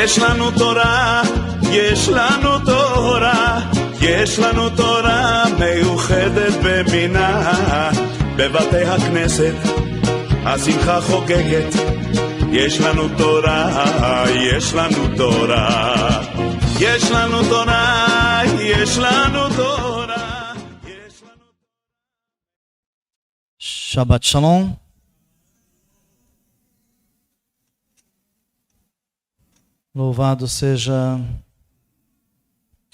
יש לנו תורה, יש לנו תורה, יש לנו תורה מיוחדת במינה. בבתי הכנסת השמחה חוגגת, יש לנו תורה, יש לנו תורה, יש לנו תורה, יש לנו תורה, יש לנו... Shabbat Shalom. Louvado seja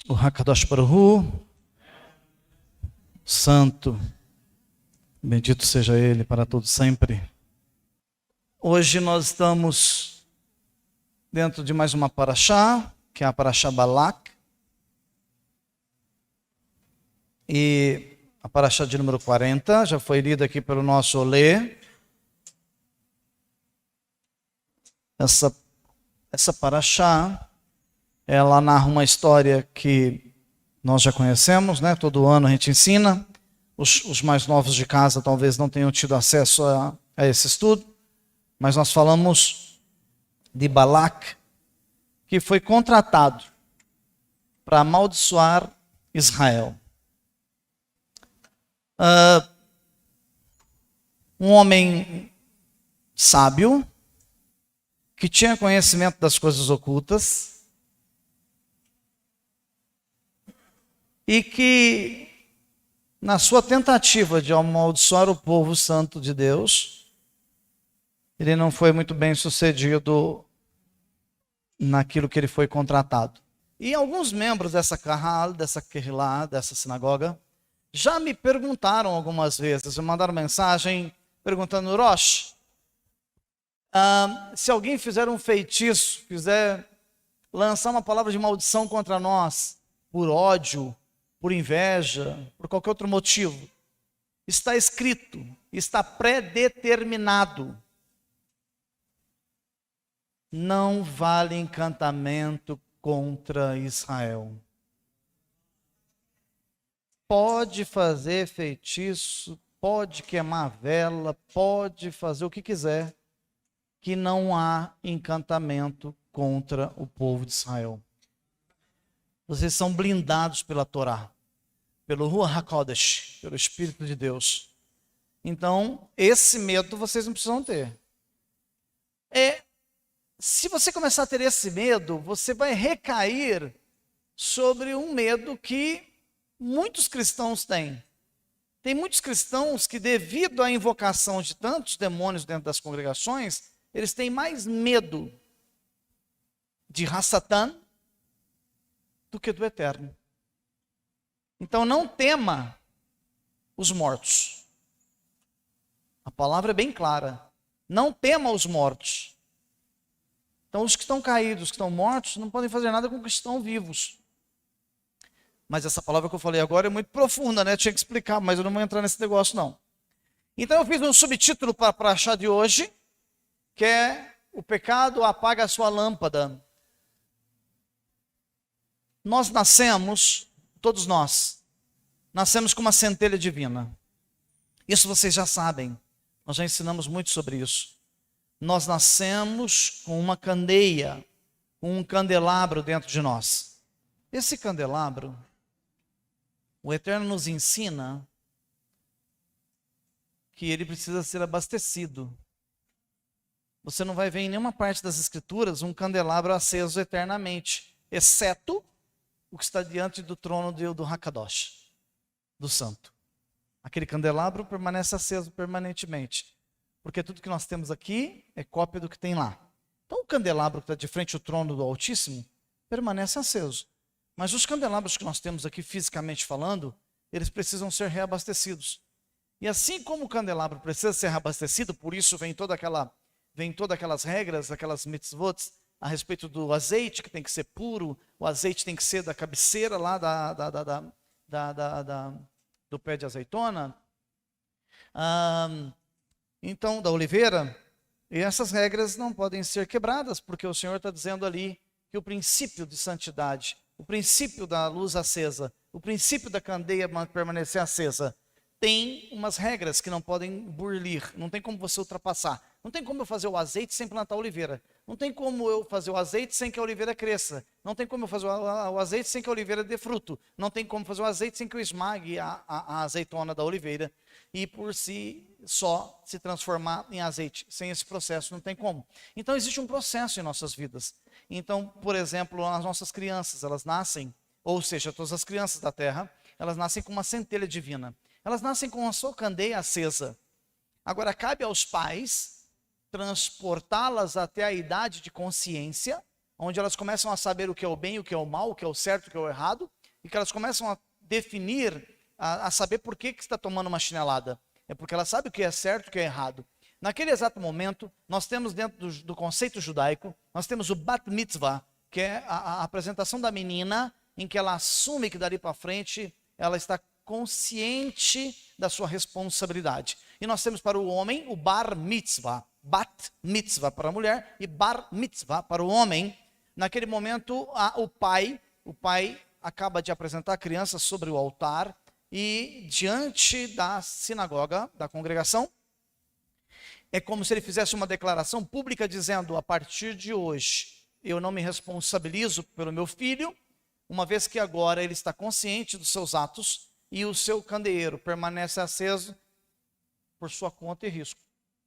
o Hakadosh Baruch Hu, Santo, bendito seja Ele para todo sempre. Hoje nós estamos dentro de mais uma paraxá, que é a paraxá Balak. E a paraxá de número 40 já foi lida aqui pelo nosso Olê. Essa paraxá, ela narra uma história que nós já conhecemos, né? Todo ano a gente ensina. Os mais novos de casa talvez não tenham tido acesso a esse estudo, mas nós falamos de Balak, que foi contratado para amaldiçoar Israel. Um homem sábio, que tinha conhecimento das coisas ocultas e que, na sua tentativa de amaldiçoar o povo santo de Deus, ele não foi muito bem sucedido naquilo que ele foi contratado. E alguns membros dessa Kahal, dessa Kehilá, dessa sinagoga, já me perguntaram algumas vezes, me mandaram mensagem perguntando: Rosh, se alguém fizer um feitiço, fizer lançar uma palavra de maldição contra nós, por ódio, por inveja, por qualquer outro motivo, está escrito, está predeterminado. Não vale encantamento contra Israel. Pode fazer feitiço, pode queimar vela, pode fazer o que quiser, que não há encantamento contra o povo de Israel. Vocês são blindados pela Torá, pelo Ruach HaKodesh, pelo Espírito de Deus. Então, esse medo vocês não precisam ter. Se você começar a ter esse medo, você vai recair sobre um medo que muitos cristãos têm. Tem muitos cristãos que, devido à invocação de tantos demônios dentro das congregações, eles têm mais medo de Hassatan do que do Eterno. Então não tema os mortos. A palavra é bem clara. Não tema os mortos. Então os que estão caídos, os que estão mortos, não podem fazer nada com os que estão vivos. Mas essa palavra que eu falei agora é muito profunda, né? Eu tinha que explicar, mas eu não vou entrar nesse negócio não. Então eu fiz um subtítulo para a paraxá de hoje, que é: o pecado apaga a sua lâmpada. Nós nascemos, todos nós, nascemos com uma centelha divina. Isso vocês já sabem, nós já ensinamos muito sobre isso. Nós nascemos com uma candeia, com um candelabro dentro de nós. Esse candelabro, o Eterno nos ensina que ele precisa ser abastecido. Você não vai ver em nenhuma parte das Escrituras um candelabro aceso eternamente, exceto o que está diante do trono do Hakadosh, do Santo. Aquele candelabro permanece aceso permanentemente, porque tudo que nós temos aqui é cópia do que tem lá. Então o candelabro que está de frente ao trono do Altíssimo permanece aceso. Mas os candelabros que nós temos aqui, fisicamente falando, eles precisam ser reabastecidos. E assim como o candelabro precisa ser reabastecido, por isso vem todas aquelas regras, aquelas mitzvot a respeito do azeite, que tem que ser puro, o azeite tem que ser da cabeceira lá do pé de azeitona, então da oliveira, e essas regras não podem ser quebradas, porque o Senhor está dizendo ali que o princípio de santidade, o princípio da luz acesa, o princípio da candeia permanecer acesa, tem umas regras que não podem burlir, não tem como você ultrapassar. Não tem como eu fazer o azeite sem plantar a oliveira. Não tem como eu fazer o azeite sem que a oliveira cresça. Não tem como eu fazer o azeite sem que a oliveira dê fruto. Não tem como fazer o azeite sem que eu esmague a azeitona da oliveira e por si só se transformar em azeite. Sem esse processo não tem como. Então existe um processo em nossas vidas. Então, por exemplo, as nossas crianças, elas nascem, ou seja, todas as crianças da terra, elas nascem com uma centelha divina. Elas nascem com a sua candeia acesa. Agora, cabe aos pais transportá-las até a idade de consciência, onde elas começam a saber o que é o bem, o que é o mal, o que é o certo, o que é o errado, e que elas começam a definir, a saber por que está tomando uma chinelada. É porque ela sabe o que é certo e o que é errado. Naquele exato momento, nós temos dentro do conceito judaico, nós temos o bat mitzvah, que é a apresentação da menina, em que ela assume que dali para frente ela está consciente da sua responsabilidade. E nós temos para o homem o bar mitzvah, bat mitzvah para a mulher e bar mitzvah para o homem. Naquele momento, o pai acaba de apresentar a criança sobre o altar e diante da sinagoga, da congregação, é como se ele fizesse uma declaração pública dizendo: a partir de hoje, eu não me responsabilizo pelo meu filho, uma vez que agora ele está consciente dos seus atos e o seu candeeiro permanece aceso por sua conta e risco.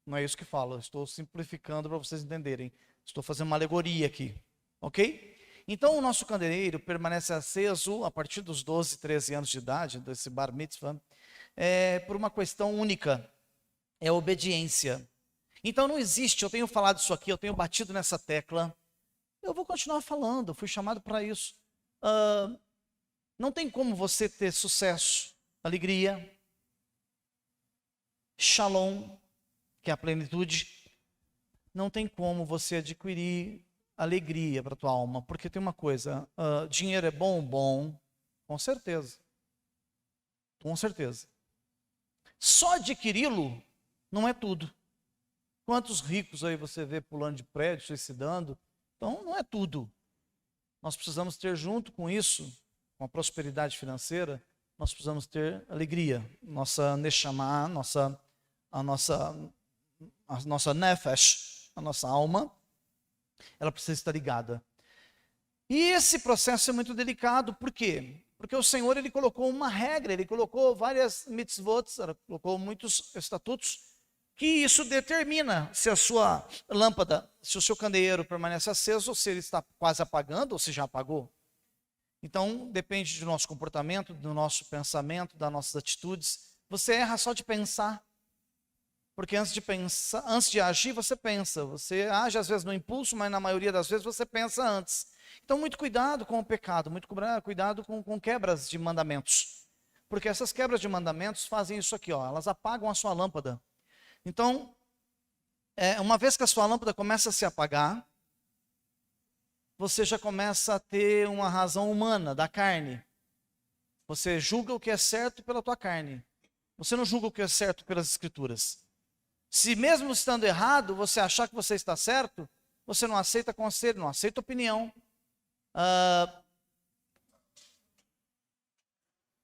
Não é isso que fala, estou simplificando para vocês entenderem. Estou fazendo uma alegoria aqui, ok? Então o nosso candeeiro permanece aceso a partir dos 12, 13 anos de idade, desse bar mitzvah, por uma questão única, é obediência. Então não existe, eu tenho falado isso aqui, eu tenho batido nessa tecla, eu vou continuar falando, fui chamado para isso. Não tem como você ter sucesso, alegria, shalom, que é a plenitude. Não tem como você adquirir alegria para a tua alma, porque tem uma coisa, dinheiro é bom, com certeza. Com certeza. Só adquiri-lo não é tudo. Quantos ricos aí você vê pulando de prédio, suicidando? Então não é tudo. Nós precisamos ter junto com isso, com a prosperidade financeira, nós precisamos ter alegria. Nossa neshama, a nossa nefesh, a nossa alma, ela precisa estar ligada. E esse processo é muito delicado, por quê? Porque o Senhor, ele colocou uma regra, ele colocou várias mitzvot, ele colocou muitos estatutos, que isso determina se a sua lâmpada, se o seu candeeiro permanece aceso, ou se ele está quase apagando, ou se já apagou. Então, depende do nosso comportamento, do nosso pensamento, das nossas atitudes. Você erra só de pensar. Porque antes de agir, você pensa. Você age às vezes no impulso, mas na maioria das vezes você pensa antes. Então, muito cuidado com o pecado, muito cuidado com quebras de mandamentos. Porque essas quebras de mandamentos fazem isso aqui, ó, elas apagam a sua lâmpada. Então, uma vez que a sua lâmpada começa a se apagar, você já começa a ter uma razão humana, da carne. Você julga o que é certo pela tua carne. Você não julga o que é certo pelas escrituras. Se mesmo estando errado, você achar que você está certo, você não aceita conselho, não aceita opinião.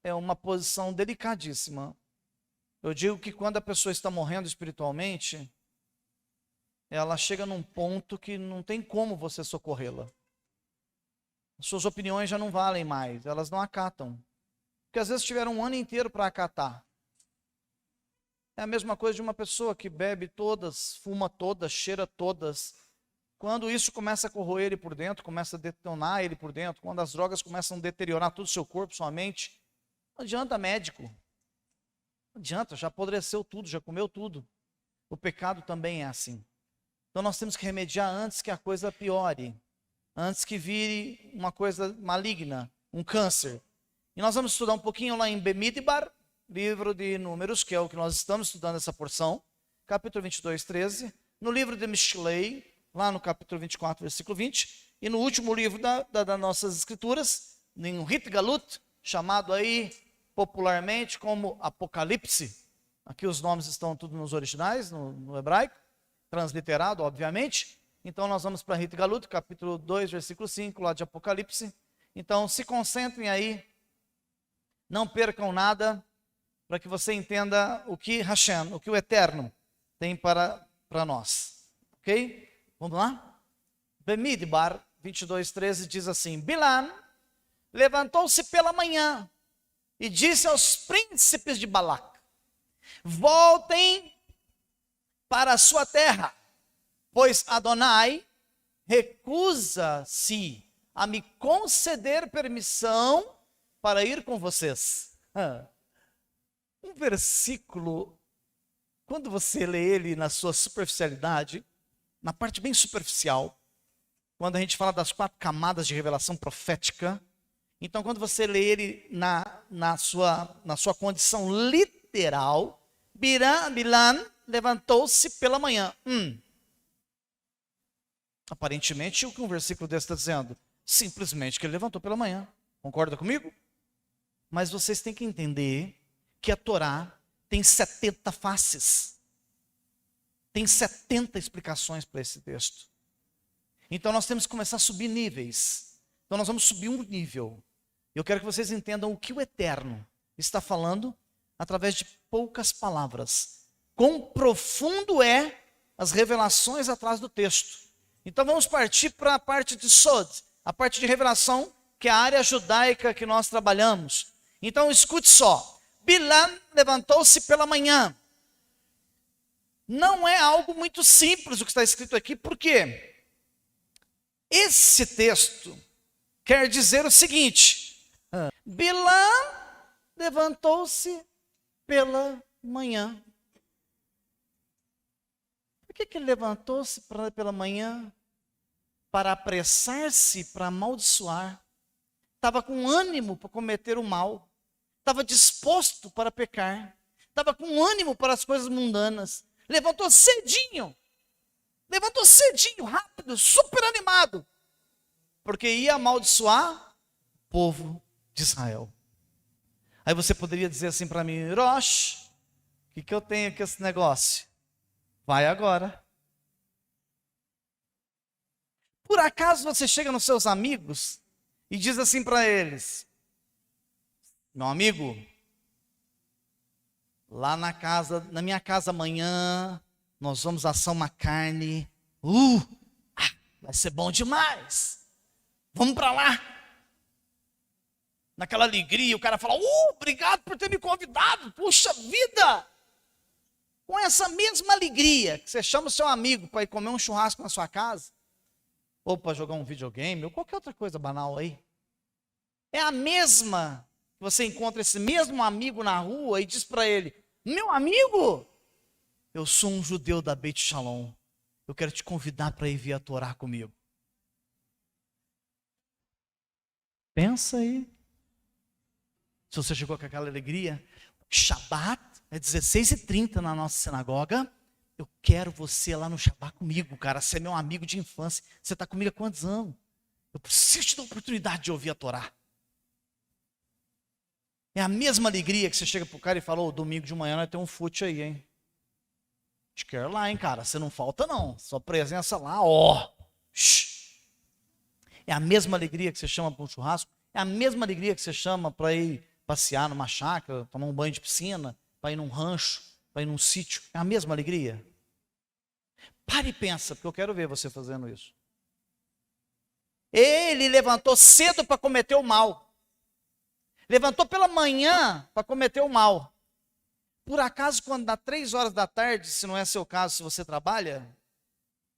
É uma posição delicadíssima. Eu digo que quando a pessoa está morrendo espiritualmente, ela chega num ponto que não tem como você socorrê-la. Suas opiniões já não valem mais, elas não acatam. Porque às vezes tiveram um ano inteiro para acatar. É a mesma coisa de uma pessoa que bebe todas, fuma todas, cheira todas. Quando isso começa a corroer ele por dentro, começa a detonar ele por dentro, quando as drogas começam a deteriorar todo o seu corpo, sua mente, não adianta médico. Não adianta, já apodreceu tudo, já comeu tudo. O pecado também é assim. Então nós temos que remediar antes que a coisa piore. Antes que vire uma coisa maligna, um câncer. E nós vamos estudar um pouquinho lá em Bemidbar, livro de Números, que é o que nós estamos estudando essa porção, capítulo 22, 13. No livro de Mishlei, lá no capítulo 24, versículo 20. E no último livro das nossas escrituras, em Rit Galut, chamado aí popularmente como Apocalipse. Aqui os nomes estão tudo nos originais, no hebraico, transliterado, obviamente. Então nós vamos para Rit Galut, capítulo 2, versículo 5, lá de Apocalipse. Então se concentrem aí, não percam nada, para que você entenda o que Hashem, o que o Eterno tem para para nós. Ok? Vamos lá? Bemidbar 22:13 diz assim: Bilam levantou-se pela manhã e disse aos príncipes de Balac: voltem para a sua terra, pois Adonai recusa-se a me conceder permissão para ir com vocês. Um versículo, quando você lê ele na sua superficialidade, na parte bem superficial, quando a gente fala das 4 camadas de revelação profética, então quando você lê ele na sua condição literal, Bilam levantou-se pela manhã. Aparentemente, o que um versículo desse está dizendo? Simplesmente que ele levantou pela manhã. Concorda comigo? Mas vocês têm que entender que a Torá tem 70 faces. Tem 70 explicações para esse texto. Então nós temos que começar a subir níveis. Então nós vamos subir um nível. Eu quero que vocês entendam o que o Eterno está falando através de poucas palavras. Quão profundo é as revelações atrás do texto. Então vamos partir para a parte de Sod, a parte de revelação, que é a área judaica que nós trabalhamos. Então escute só. Bilam levantou-se pela manhã. Não é algo muito simples o que está escrito aqui, porque esse texto quer dizer o seguinte: Bilam levantou-se pela manhã. Por que ele levantou-se pela manhã? Para apressar-se, para amaldiçoar. Estava com ânimo para cometer o mal. Estava disposto para pecar. Estava com ânimo para as coisas mundanas. Levantou cedinho, rápido, super animado, porque ia amaldiçoar o povo de Israel. Aí você poderia dizer assim para mim: Rosh, o que eu tenho com esse negócio? Vai agora. Por acaso você chega nos seus amigos e diz assim para eles: meu amigo, lá na minha casa amanhã, nós vamos assar uma carne. Vai ser bom demais. Vamos para lá. Naquela alegria, o cara fala: obrigado por ter me convidado. Puxa vida! Com essa mesma alegria que você chama o seu amigo para ir comer um churrasco na sua casa, ou para jogar um videogame, ou qualquer outra coisa banal aí. É a mesma que você encontra esse mesmo amigo na rua e diz para ele: meu amigo, eu sou um judeu da Beit Shalom. Eu quero te convidar para ir via Torá comigo. Pensa aí. Se você chegou com aquela alegria, Shabat é 16h30 na nossa sinagoga. Eu quero você lá no Shabat comigo, cara. Você é meu amigo de infância. Você está comigo há quantos anos? Eu preciso te dar a oportunidade de ouvir a Torá. É a mesma alegria que você chega pro cara e fala: domingo de manhã nós temos um fute aí, hein? Te quero lá, hein, cara? Você não falta, não. Sua presença lá, É a mesma alegria que você chama para um churrasco. É a mesma alegria que você chama para ir passear numa chácara, tomar um banho de piscina, para ir num rancho, para ir num sítio. É a mesma alegria. Pare e pensa, porque eu quero ver você fazendo isso. Ele levantou cedo para cometer o mal. Levantou pela manhã para cometer o mal. Por acaso, quando dá 3 horas da tarde, se não é seu caso, se você trabalha,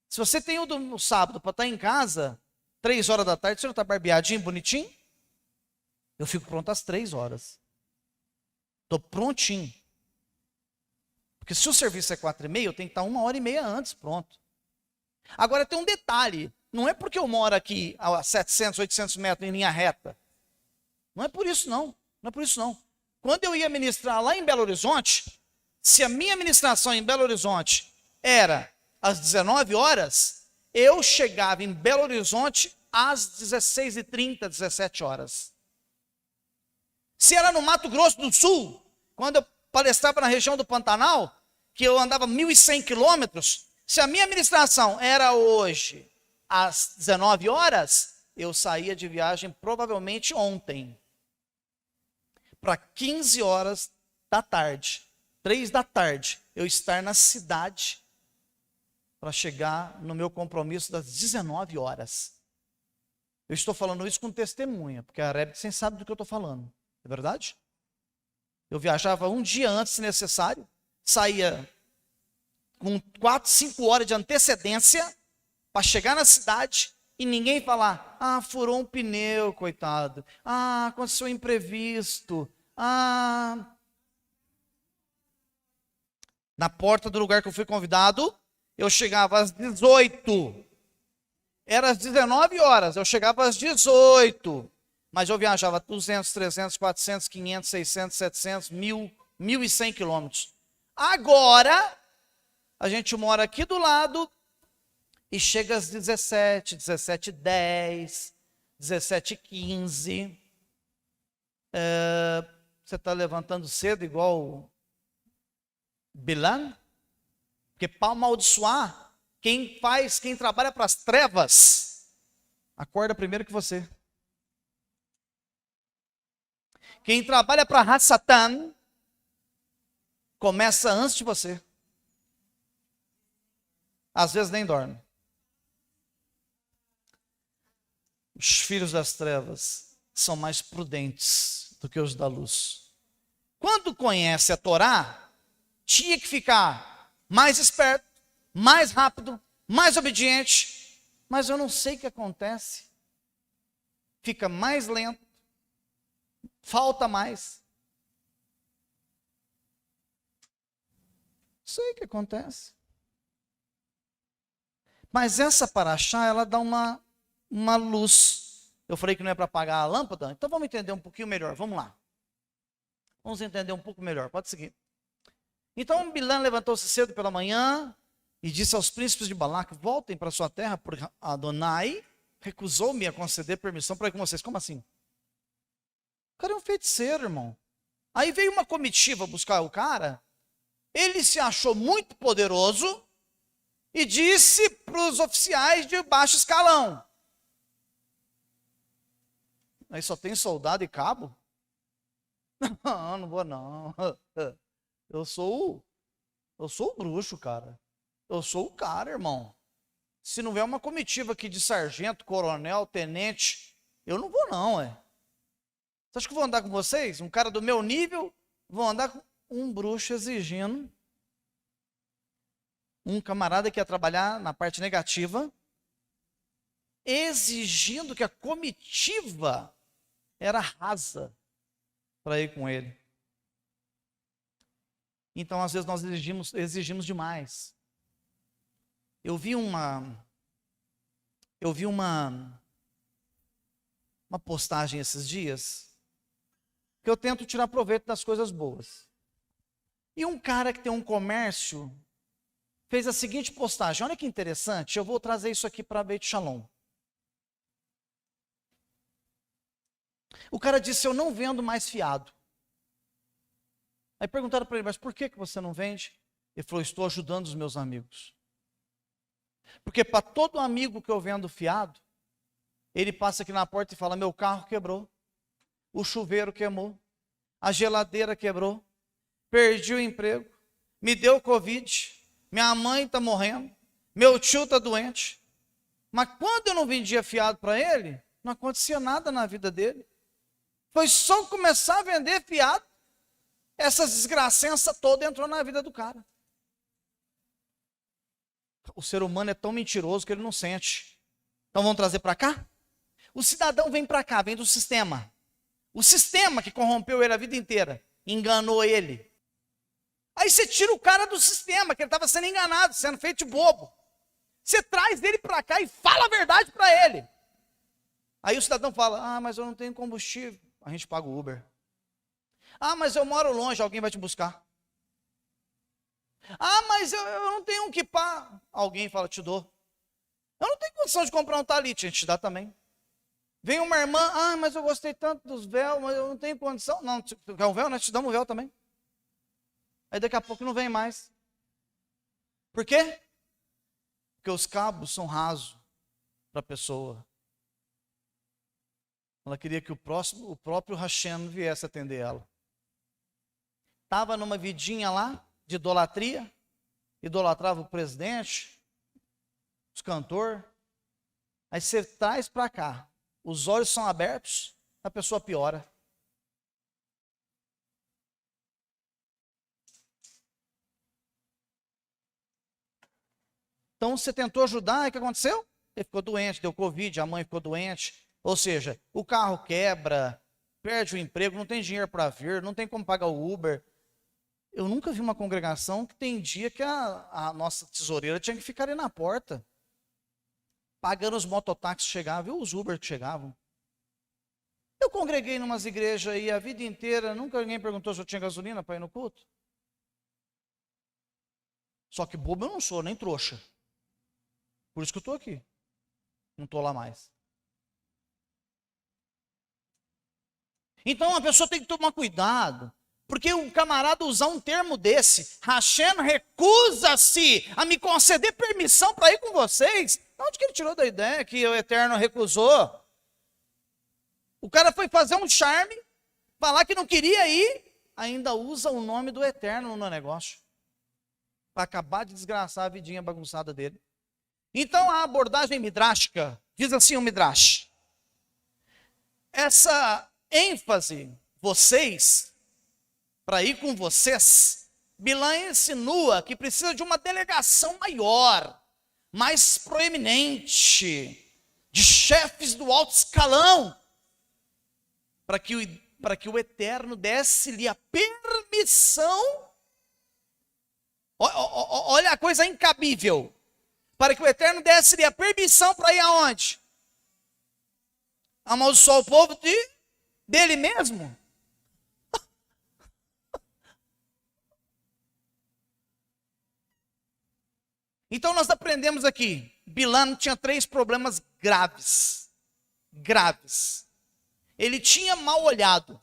se você tem o sábado para estar em casa, 3 horas da tarde, você não está barbeadinho, bonitinho? Eu fico pronto às 3 horas. Estou prontinho. Porque se o serviço é 4h30, eu tenho que estar 1h30 antes, pronto. Agora tem um detalhe. Não é porque eu moro aqui a 700, 800 metros em linha reta. Não é por isso não. Não é por isso não. Quando eu ia ministrar lá em Belo Horizonte, se a minha ministração em Belo Horizonte era às 19 horas, eu chegava em Belo Horizonte às 16h30, 17 horas. Se era no Mato Grosso do Sul, quando eu palestrava na região do Pantanal, que eu andava 1.100 quilômetros, se a minha ministração era hoje às 19 horas, eu saía de viagem provavelmente ontem, para 15 horas da tarde, 3 da tarde, eu estar na cidade, para chegar no meu compromisso das 19 horas. Eu estou falando isso com testemunha, porque a Rebsen sabe do que eu estou falando. É verdade? Eu viajava um dia antes, se necessário, saía com 4, 5 horas de antecedência para chegar na cidade e ninguém falar, furou um pneu, coitado. Aconteceu um imprevisto. Na porta do lugar que eu fui convidado, eu chegava às 18. Era às 19 horas, eu chegava às 18. Mas eu viajava 200, 300, 400, 500, 600, 700, 1.000, 1.100 quilômetros. Agora, a gente mora aqui do lado e chega às 17, 17h10, 17h15. Você está levantando cedo igual Bilan? Porque para amaldiçoar, quem trabalha para as trevas, acorda primeiro que você. Quem trabalha para Hassatan, começa antes de você. Às vezes nem dorme. Os filhos das trevas são mais prudentes do que os da luz. Quando conhece a Torá, tinha que ficar mais esperto, mais rápido, mais obediente. Mas eu não sei o que acontece. Fica mais lento. Falta mais. Sei o que acontece. Mas essa paraxá, ela dá uma luz. Eu falei que não é para apagar a lâmpada, então vamos entender um pouquinho melhor. Vamos lá. Vamos entender um pouco melhor. Pode seguir. Então Bilã levantou-se cedo pela manhã e disse aos príncipes de Balaque, voltem para sua terra, porque Adonai recusou-me a conceder permissão para ir com vocês. Como assim? O cara é um feiticeiro, irmão. Aí veio uma comitiva buscar o cara, ele se achou muito poderoso e disse para os oficiais de baixo escalão, aí só tem soldado e cabo? Não vou não. Eu sou o bruxo, cara. Eu sou o cara, irmão. Se não vier uma comitiva aqui de sargento, coronel, tenente, eu não vou não, Você acha que eu vou andar com vocês? Um cara do meu nível, vou andar com um bruxo exigindo. Um camarada que ia trabalhar na parte negativa, exigindo que a comitiva era rasa para ir com ele. Então, às vezes, nós exigimos demais. Eu vi uma postagem esses dias, que eu tento tirar proveito das coisas boas. E um cara que tem um comércio fez a seguinte postagem. Olha que interessante, eu vou trazer isso aqui para Beit Shalom. O cara disse, eu não vendo mais fiado. Aí perguntaram para ele, mas por que você não vende? Ele falou, estou ajudando os meus amigos. Porque para todo amigo que eu vendo fiado, ele passa aqui na porta e fala, meu carro quebrou, o chuveiro queimou, a geladeira quebrou, perdi o emprego, me deu Covid, minha mãe está morrendo, meu tio está doente. Mas quando eu não vendia fiado para ele, não acontecia nada na vida dele. Foi só começar a vender fiado, essa desgracença toda entrou na vida do cara. O ser humano é tão mentiroso que ele não sente. Então vamos trazer para cá? O cidadão vem para cá, vem do sistema. O sistema que corrompeu ele a vida inteira, enganou ele. Aí você tira o cara do sistema, que ele estava sendo enganado, sendo feito de bobo. Você traz ele para cá e fala a verdade para ele. Aí o cidadão fala, mas eu não tenho combustível. A gente paga o Uber. Mas eu moro longe, alguém vai te buscar. Mas eu não tenho um kippá. Alguém fala, te dou. Eu não tenho condição de comprar um talite, a gente te dá também. Vem uma irmã, mas eu gostei tanto dos véus, mas eu não tenho condição. Não, tu quer um véu? Nós te damos um véu também. Aí daqui a pouco não vem mais. Por quê? Porque os cabos são rasos para a pessoa. Ela queria que o próprio Hashem viesse atender ela. Estava numa vidinha lá, de idolatria, idolatrava o presidente, os cantores. Aí você traz para cá, os olhos são abertos, a pessoa piora. Então você tentou ajudar, e o que aconteceu? Ele ficou doente, deu Covid, a mãe ficou doente. Ou seja, o carro quebra, perde o emprego, não tem dinheiro para vir, não tem como pagar o Uber. Eu nunca vi uma congregação que tem dia que a nossa tesoureira tinha que ficar ali na porta, pagando os mototáxis que chegavam e os Uber que chegavam. Eu congreguei em umas igrejas aí a vida inteira, nunca ninguém perguntou se eu tinha gasolina para ir no culto. Só que bobo eu não sou, nem trouxa. Por isso que eu estou aqui. Não estou lá mais. Então a pessoa tem que tomar cuidado. Porque o camarada usar um termo desse, Hashem recusa-se a me conceder permissão para ir com vocês. Onde que ele tirou da ideia que o Eterno recusou? O cara foi fazer um charme, falar que não queria ir, ainda usa o nome do Eterno no negócio. Para acabar de desgraçar a vidinha bagunçada dele. Então a abordagem midrástica, diz assim o Midrash, essa ênfase, vocês, para ir com vocês, Bilã insinua que precisa de uma delegação maior, mais proeminente, de chefes do alto escalão, para que o Eterno desse-lhe a permissão. Olha a coisa incabível. Para que o Eterno desse-lhe a permissão para ir aonde? Amaldiçoar o povo dele mesmo? Então nós aprendemos aqui, Bilã tinha 3 problemas graves. Graves. Ele tinha mal olhado.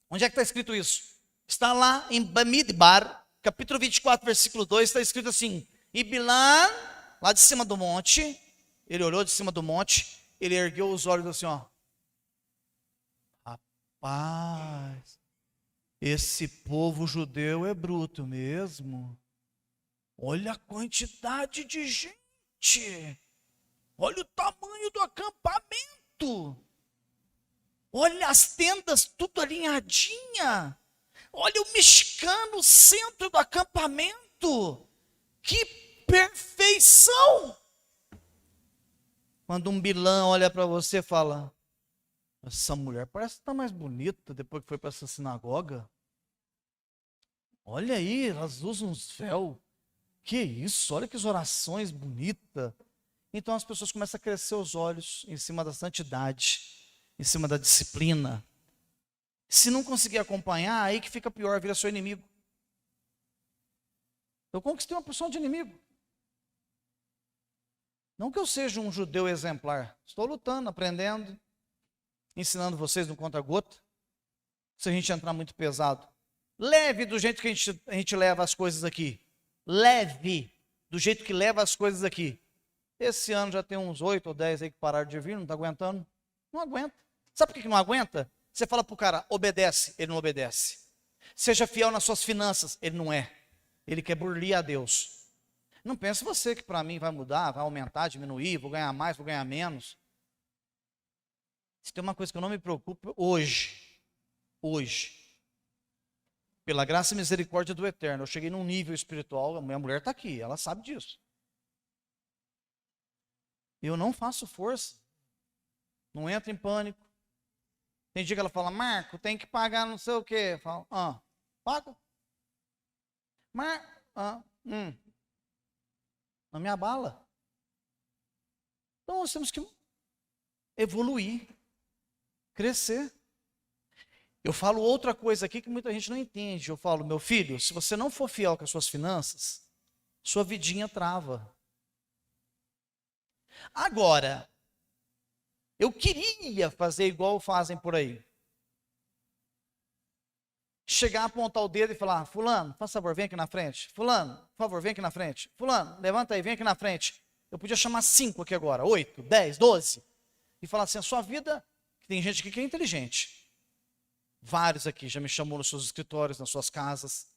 Onde é que está escrito isso? Está lá em Bamidbar, capítulo 24, versículo 2, está escrito assim, e Bilã, lá de cima do monte, ele olhou de cima do monte, ele ergueu os olhos assim, ó. Rapaz, esse povo judeu é bruto mesmo. Olha a quantidade de gente. Olha o tamanho do acampamento. Olha as tendas tudo alinhadinha. Olha o mexicano no centro do acampamento. Que perfeição! Quando um Bilã olha para você e fala, essa mulher parece que está mais bonita depois que foi para essa sinagoga. Olha aí, elas usam uns véus. Que isso, olha que orações bonitas. Então as pessoas começam a crescer os olhos em cima da santidade, em cima da disciplina. Se não conseguir acompanhar, aí que fica pior, vira seu inimigo. Eu conquistei uma pessoa de inimigo. Não que eu seja um judeu exemplar. Estou lutando, aprendendo, ensinando vocês no conta-gota. Se a gente entrar muito pesado. Leve do jeito que a gente leva as coisas aqui. Leve do jeito que leva as coisas aqui. Esse ano já tem uns 8 ou 10 aí que pararam de vir, não está aguentando. Não aguenta. Sabe por que não aguenta? Você fala para o cara, obedece, ele não obedece. Seja fiel nas suas finanças, ele não é. Ele quer burlar a Deus. Não pense você que para mim vai mudar, vai aumentar, diminuir, vou ganhar mais, vou ganhar menos. Se tem uma coisa que eu não me preocupo hoje, pela graça e misericórdia do Eterno, eu cheguei num nível espiritual, a minha mulher está aqui, ela sabe disso. Eu não faço força, não entro em pânico. Tem dia que ela fala, Marco, tem que pagar não sei o quê. Eu falo, pago. Não me abala. Então nós temos que evoluir, crescer. Eu falo outra coisa aqui que muita gente não entende. Eu falo, meu filho, se você não for fiel com as suas finanças, sua vidinha trava. Agora, eu queria fazer igual fazem por aí. Chegar, apontar o dedo e falar, fulano, faz favor, vem aqui na frente. Fulano, por favor, vem aqui na frente. Fulano, levanta aí, vem aqui na frente. Eu podia chamar 5 aqui agora, 8, 10, 12. E falar assim, a sua vida, tem gente aqui que é inteligente. Vários aqui já me chamou nos seus escritórios, nas suas casas.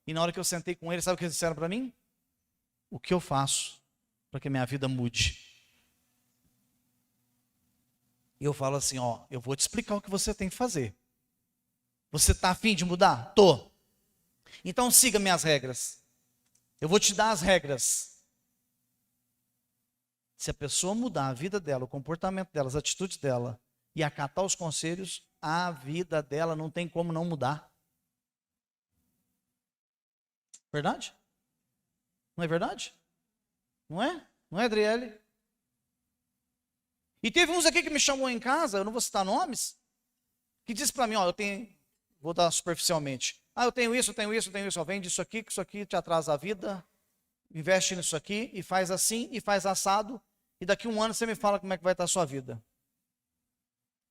E na hora que eu sentei com eles, sabe o que eles disseram para mim? O que eu faço para que minha vida mude. E eu falo assim, ó, eu vou te explicar o que você tem que fazer. Você está afim de mudar? Tô. Então siga minhas regras. Eu vou te dar as regras. Se a pessoa mudar a vida dela, o comportamento dela, as atitudes dela e acatar os conselhos, a vida dela não tem como não mudar. Verdade? Não é verdade? Não é? Não é, Adriele? E teve uns aqui que me chamou em casa, eu não vou citar nomes, que disse para mim, ó, eu tenho, vou dar superficialmente, eu tenho isso, ó, vende isso aqui, que isso aqui te atrasa a vida, investe nisso aqui, e faz assim, e faz assado, e daqui a um ano você me fala como é que vai estar a sua vida.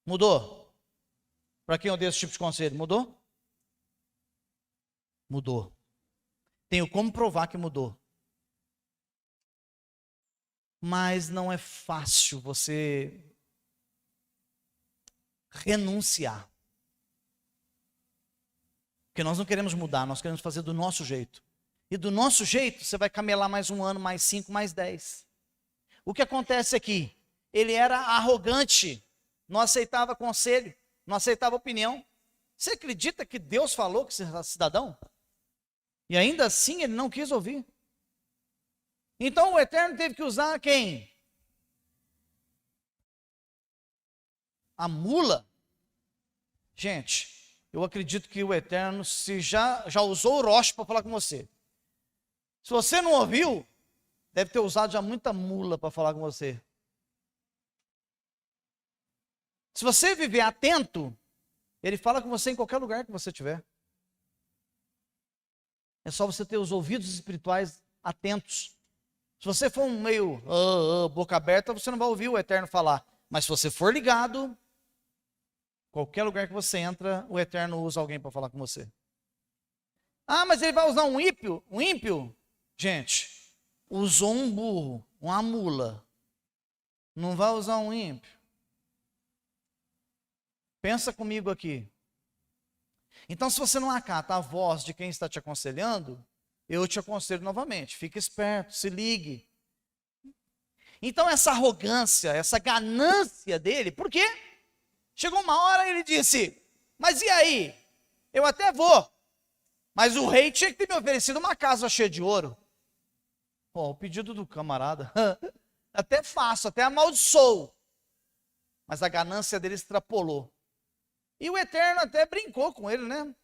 Mudou? Para quem eu dei esse tipo de conselho, mudou? Mudou. Tenho como provar que mudou. Mas não é fácil você renunciar. Porque nós não queremos mudar, nós queremos fazer do nosso jeito. E do nosso jeito, você vai camelar mais um ano, mais 5, mais 10. O que acontece aqui? Ele era arrogante, não aceitava conselho, não aceitava opinião. Você acredita que Deus falou que você era cidadão? E ainda assim ele não quis ouvir. Então o Eterno teve que usar quem? A mula. Gente, eu acredito que o Eterno se já usou o roche para falar com você. Se você não ouviu, deve ter usado já muita mula para falar com você. Se você viver atento, ele fala com você em qualquer lugar que você estiver. É só você ter os ouvidos espirituais atentos. Se você for um meio boca aberta, você não vai ouvir o Eterno falar. Mas se você for ligado, qualquer lugar que você entra, o Eterno usa alguém para falar com você. Mas ele vai usar um ímpio? Um ímpio? Gente, usou um burro, uma mula. Não vai usar um ímpio. Pensa comigo aqui. Então, se você não acata a voz de quem está te aconselhando, eu te aconselho novamente, fique esperto, se ligue. Então essa arrogância, essa ganância dele, por quê? Chegou uma hora e ele disse, mas e aí? Eu até vou, mas o rei tinha que ter me oferecido uma casa cheia de ouro. O pedido do camarada, até faço, até amaldiçoo. Mas a ganância dele extrapolou. E o Eterno até brincou com ele, né?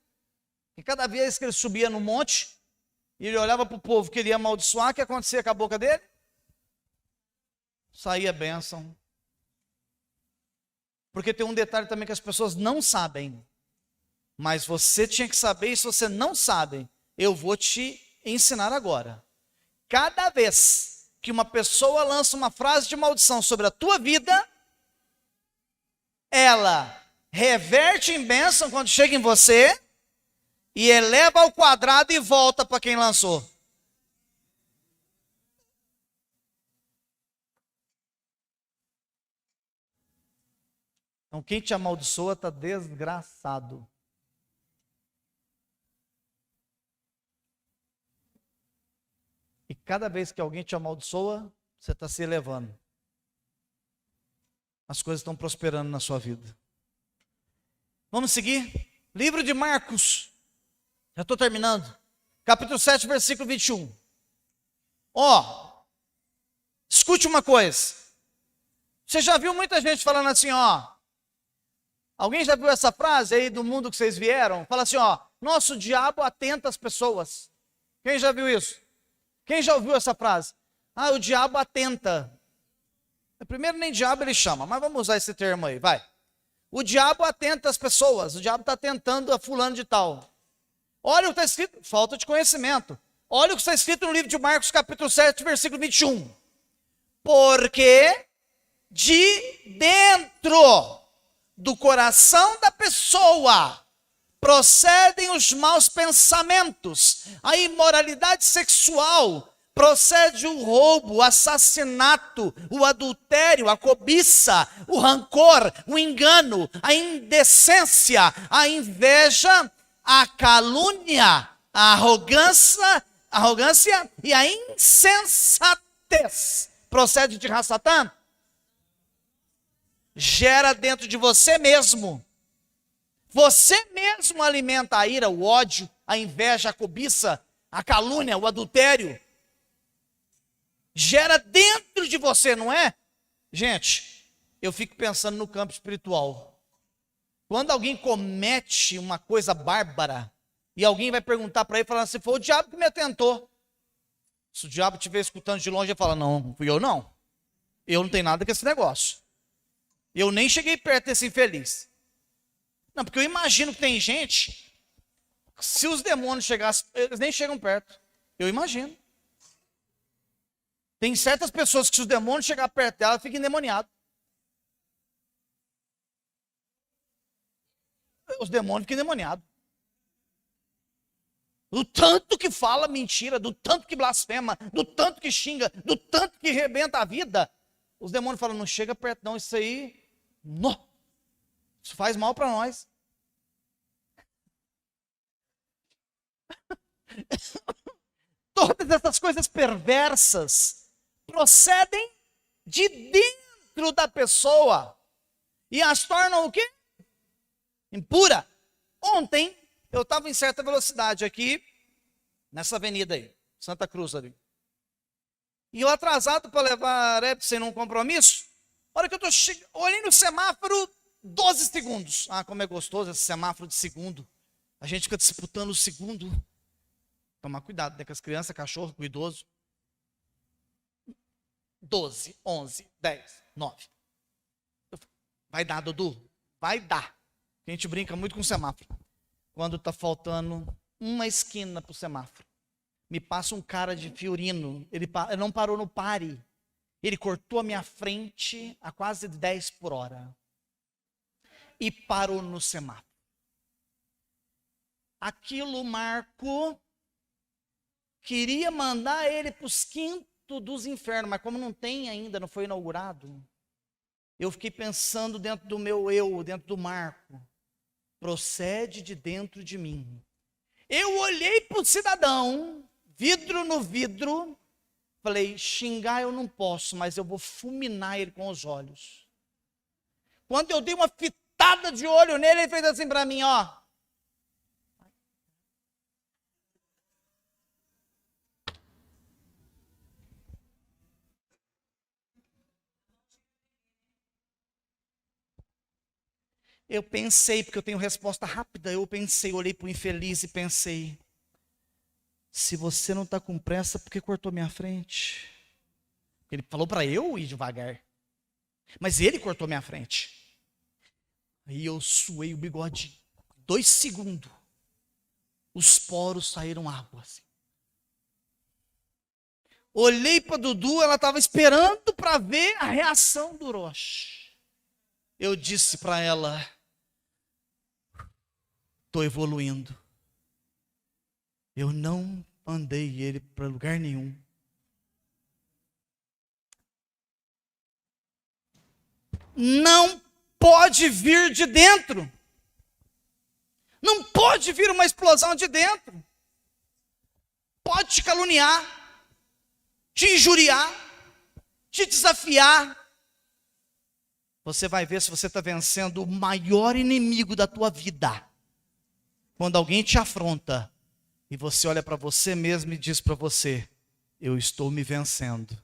E cada vez que ele subia no monte, e ele olhava para o povo que queria amaldiçoar, o que acontecia com a boca dele? Saía bênção. Porque tem um detalhe também que as pessoas não sabem. Mas você tinha que saber, e se você não sabe, eu vou te ensinar agora. Cada vez que uma pessoa lança uma frase de maldição sobre a tua vida, ela reverte em bênção quando chega em você, e eleva ao quadrado e volta para quem lançou. Então quem te amaldiçoa está desgraçado. E cada vez que alguém te amaldiçoa, você está se elevando. As coisas estão prosperando na sua vida. Vamos seguir? Livro de Marcos. Já estou terminando. Capítulo 7, versículo 21. Escute uma coisa. Você já viu muita gente falando assim, alguém já viu essa frase aí do mundo que vocês vieram? Fala assim, nosso diabo atenta as pessoas. Quem já viu isso? Quem já ouviu essa frase? O diabo atenta. Primeiro nem diabo ele chama, mas vamos usar esse termo aí, vai. O diabo atenta as pessoas, o diabo está tentando a fulano de tal. Olha o que está escrito, falta de conhecimento. Olha o que está escrito no livro de Marcos, capítulo 7, versículo 21. Porque de dentro do coração da pessoa procedem os maus pensamentos, a imoralidade sexual, procede o roubo, o assassinato, o adultério, a cobiça, o rancor, o engano, a indecência, a inveja, a calúnia, a arrogância e a insensatez. insensatez procede de Satã? Gera dentro de você mesmo. Você mesmo alimenta a ira, o ódio, a inveja, a cobiça, a calúnia, o adultério. Gera dentro de você, não é? Gente, eu fico pensando no campo espiritual. Quando alguém comete uma coisa bárbara, e alguém vai perguntar para ele, falando assim, foi o diabo que me atentou. Se o diabo estiver escutando de longe, ele fala, não, fui eu não. Eu não tenho nada com esse negócio. Eu nem cheguei perto desse infeliz. Não, porque eu imagino que tem gente, se os demônios chegassem, eles nem chegam perto. Eu imagino. Tem certas pessoas que se os demônios chegar perto dela, ficam endemoniados. Os demônios ficam endemoniados. Do tanto que fala mentira, do tanto que blasfema, do tanto que xinga, do tanto que rebenta a vida. Os demônios falam, não chega perto não, isso aí, não. Isso faz mal para nós. Todas essas coisas perversas procedem de dentro da pessoa e as tornam o quê? Impura. Ontem eu estava em certa velocidade aqui, nessa avenida aí, Santa Cruz ali. E eu atrasado para levar a Epson num compromisso, a hora que eu estou olhando no semáforo, 12 segundos. Ah, como é gostoso esse semáforo de segundo. A gente fica disputando o segundo. Tomar cuidado, né, com as crianças, cachorro, com o idoso. 12, 11, 10, 9. Vai dar, Dudu? Vai dar. A gente brinca muito com o semáforo. Quando está faltando uma esquina para o semáforo, me passa um cara de Fiorino. Ele não parou no pare. Ele cortou a minha frente a quase 10 por hora. E parou no semáforo. Aquilo, Marco, queria mandar ele para os quintos dos infernos, mas como não tem ainda, não foi inaugurado, eu fiquei pensando dentro do meu eu, dentro do Marco, procede de dentro de mim. Eu olhei para o cidadão, vidro no vidro, falei, xingar eu não posso, mas eu vou fulminar ele com os olhos. Quando eu dei uma fitada de olho nele, ele fez assim para mim, ó. Eu pensei, porque eu tenho resposta rápida, eu pensei, olhei para o infeliz e pensei, se você não está com pressa, por que cortou minha frente? Ele falou para eu ir devagar, mas ele cortou minha frente. Aí eu suei o bigode, 2 segundos, os poros saíram água assim. Olhei para Dudu, ela estava esperando para ver a reação do Orochi. Eu disse para ela, estou evoluindo. Eu não mandei ele para lugar nenhum. Não pode vir de dentro. Não pode vir uma explosão de dentro. Pode te caluniar, te injuriar, te desafiar. Você vai ver se você está vencendo o maior inimigo da tua vida. Quando alguém te afronta e você olha para você mesmo e diz para você, eu estou me vencendo.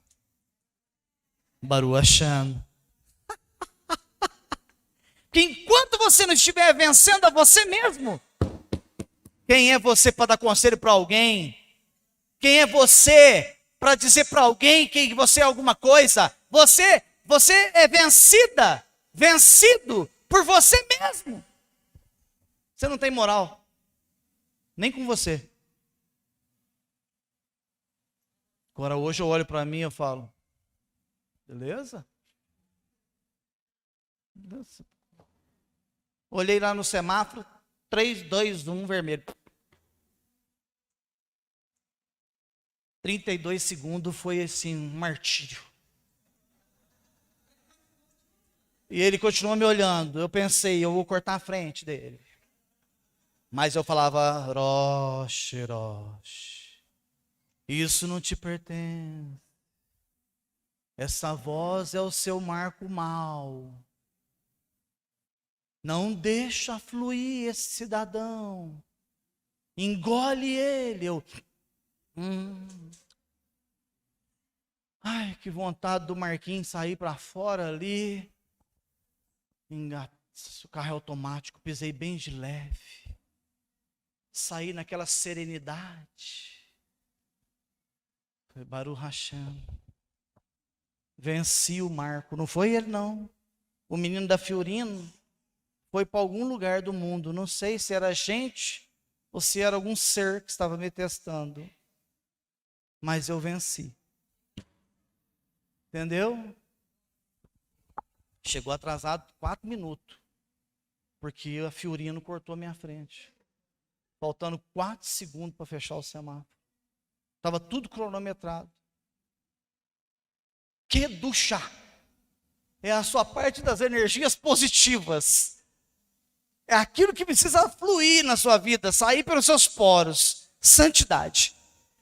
Baruch Hashem. Que enquanto você não estiver vencendo a você mesmo, quem é você para dar conselho para alguém? Quem é você para dizer para alguém que você é alguma coisa? Você é vencido por você mesmo. Você não tem moral, nem com você. Agora hoje eu olho para mim e eu falo, beleza? Olhei lá no semáforo, 3, 2, 1, vermelho. 32 segundos foi assim, um martírio. E ele continuou me olhando. Eu pensei, eu vou cortar a frente dele. Mas eu falava, Roche, isso não te pertence. Essa voz é o seu marco mau. Não deixa fluir esse cidadão. Engole ele. Ai, que vontade do Marquinhos sair para fora ali. O carro é automático, pisei bem de leve. Saí naquela serenidade. Foi Baruch Hashem. Venci o Marco. Não foi ele, não. O menino da Fiorino foi para algum lugar do mundo. Não sei se era gente ou se era algum ser que estava me testando. Mas eu venci. Entendeu? Chegou atrasado 4 minutos. Porque a Fiorino cortou a minha frente. Faltando 4 segundos para fechar o semáforo. Estava tudo cronometrado. Que ducha é a sua parte das energias positivas. É aquilo que precisa fluir na sua vida, sair pelos seus poros. Santidade.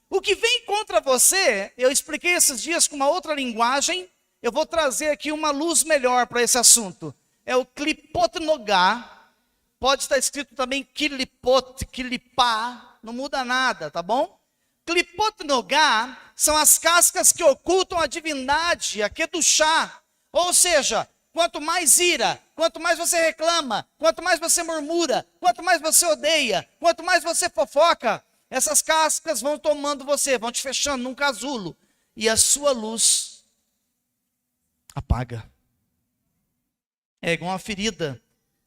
O que vem contra você, eu expliquei esses dias com uma outra linguagem, eu vou trazer aqui uma luz melhor para esse assunto. É o klipot nogá, pode estar escrito também kilipot, kilipá, não muda nada, tá bom? Klipot nogá são as cascas que ocultam a divindade, a kedushá, ou seja, quanto mais ira, quanto mais você reclama, quanto mais você murmura, quanto mais você odeia, quanto mais você fofoca, essas cascas vão tomando você, vão te fechando num casulo. E a sua luz apaga. É igual uma ferida.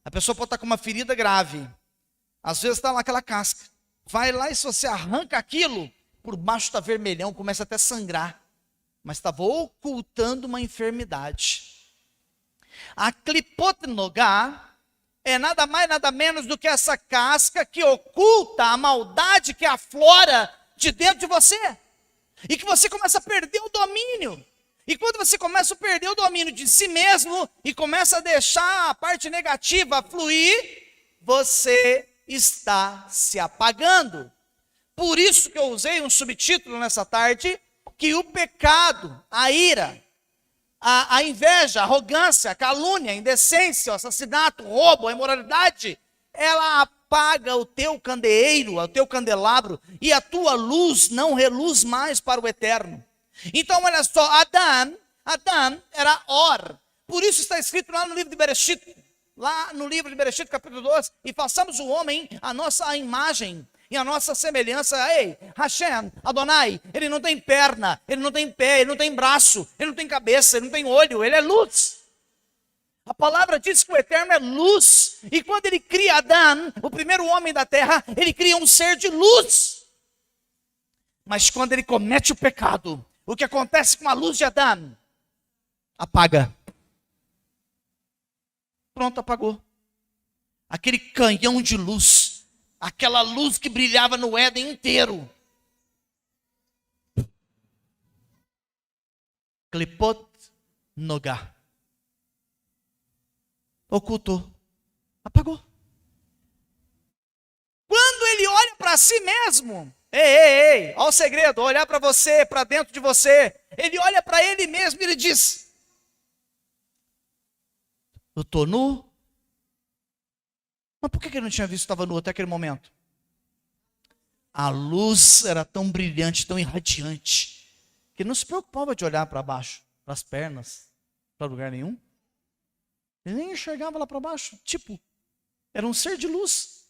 A pessoa pode estar com uma ferida grave. Às vezes está lá aquela casca. Vai lá e se você arranca aquilo, por baixo está vermelhão, começa até a sangrar. Mas estava ocultando uma enfermidade. A klipot nogá é nada mais, nada menos do que essa casca que oculta a maldade que aflora de dentro de você. E que você começa a perder o domínio. E quando você começa a perder o domínio de si mesmo e começa a deixar a parte negativa fluir, você está se apagando. Por isso que eu usei um subtítulo nessa tarde, que o pecado, a ira, a inveja, a arrogância, a calúnia, a indecência, o assassinato, o roubo, a imoralidade, ela apaga o teu candeeiro, o teu candelabro, e a tua luz não reluz mais para o eterno. Então olha só, Adão era Or, por isso está escrito lá no livro de Bereshit, lá no livro de Bereshit capítulo 2, e façamos o homem a nossa imagem, e a nossa semelhança. Ei, Hashem, Adonai, ele não tem perna, ele não tem pé, ele não tem braço, ele não tem cabeça, ele não tem olho, ele é luz. A palavra diz que o Eterno é luz, e quando ele cria Adão, o primeiro homem da terra, ele cria um ser de luz. Mas quando ele comete o pecado, o que acontece com a luz de Adão? Apaga. Pronto, apagou. Aquele canhão de luz, aquela luz que brilhava no Éden inteiro. Klipot nogá. Ocultou. Apagou. Quando ele olha para si mesmo, ei, olha o segredo, olhar para você, para dentro de você. Ele olha para ele mesmo e ele diz: eu estou nu. Mas por que ele não tinha visto que estava nu até aquele momento? A luz era tão brilhante, tão irradiante, que ele não se preocupava de olhar para baixo, para as pernas, para lugar nenhum. Ele nem enxergava lá para baixo. Tipo, era um ser de luz.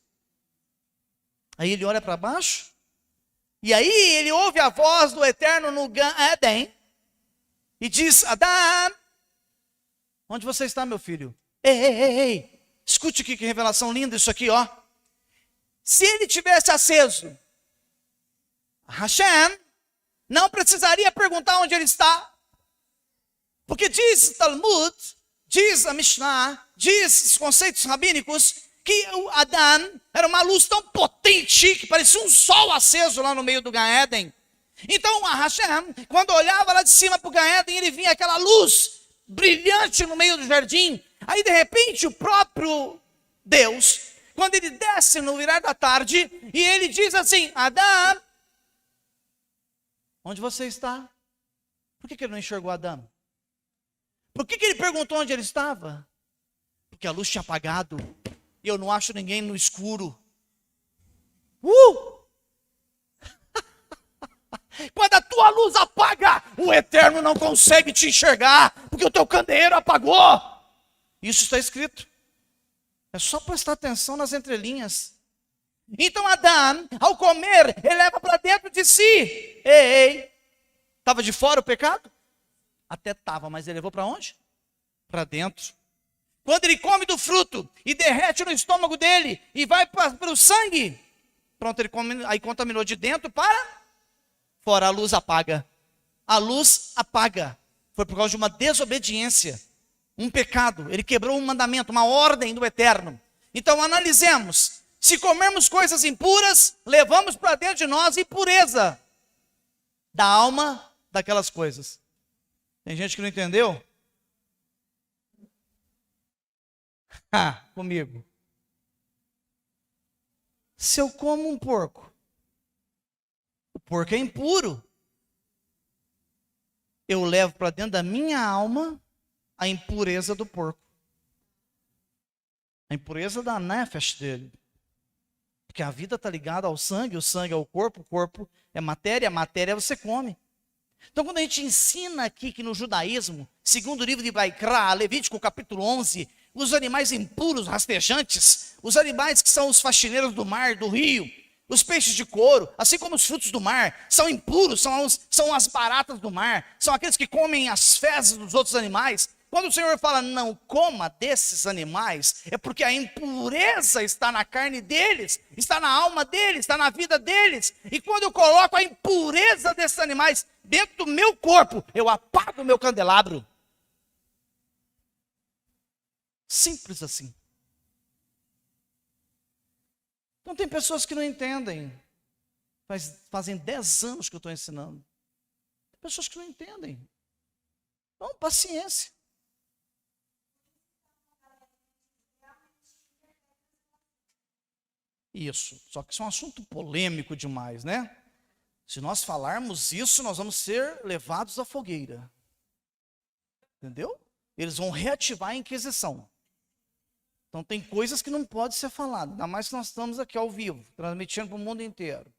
Aí ele olha para baixo, e aí ele ouve a voz do Eterno no Gan Eden, e diz: Adão, onde você está, meu filho? Ei. Escute aqui que revelação linda isso aqui, ó. Se ele tivesse aceso, Hashem não precisaria perguntar onde ele está. Porque diz o Talmud, diz a Mishnah, diz os conceitos rabínicos, que o Adão era uma luz tão potente que parecia um sol aceso lá no meio do Gan Eden. Então a Hashem, quando olhava lá de cima para o Gan Eden, ele vinha aquela luz brilhante no meio do jardim. Aí de repente o próprio Deus, quando ele desce no virar da tarde, e ele diz assim: Adão, onde você está? Por que ele não enxergou Adão? Por que ele perguntou onde ele estava? Porque a luz tinha apagado e eu não acho ninguém no escuro. Quando a tua luz apaga, o Eterno não consegue te enxergar, porque o teu candeeiro apagou. Isso está escrito. É só prestar atenção nas entrelinhas. Então Adão, ao comer, ele leva para dentro de si. Ei, estava de fora o pecado? Até estava, mas ele levou para onde? Para dentro. Quando ele come do fruto e derrete no estômago dele e vai para o sangue, pronto, ele come, aí contaminou de dentro para fora. A luz apaga. A luz apaga. Foi por causa de uma desobediência, um pecado. Ele quebrou um mandamento, uma ordem do Eterno. Então analisemos. Se comermos coisas impuras, levamos para dentro de nós impureza da alma daquelas coisas. Tem gente que não entendeu? Comigo. Se eu como um porco, o porco é impuro. Eu levo para dentro da minha alma a impureza do porco. A impureza da nefesh dele. Porque a vida está ligada ao sangue, o sangue é o corpo é matéria, a matéria você come. Então quando a gente ensina aqui que no judaísmo, segundo o livro de Vaikra, Levítico capítulo 11, os animais impuros, rastejantes, os animais que são os faxineiros do mar, do rio, os peixes de couro, assim como os frutos do mar, são impuros, são as baratas do mar, são aqueles que comem as fezes dos outros animais. Quando o Senhor fala, não coma desses animais, é porque a impureza está na carne deles, está na alma deles, está na vida deles. E quando eu coloco a impureza desses animais dentro do meu corpo, eu apago o meu candelabro. Simples assim. Então tem pessoas que não entendem. Fazem 10 anos que eu estou ensinando. Tem pessoas que não entendem. Então, paciência. Isso, só que isso é um assunto polêmico demais, né? Se nós falarmos isso, nós vamos ser levados à fogueira. Entendeu? Eles vão reativar a Inquisição. Então tem coisas que não podem ser faladas, ainda mais que nós estamos aqui ao vivo, transmitindo para o mundo inteiro.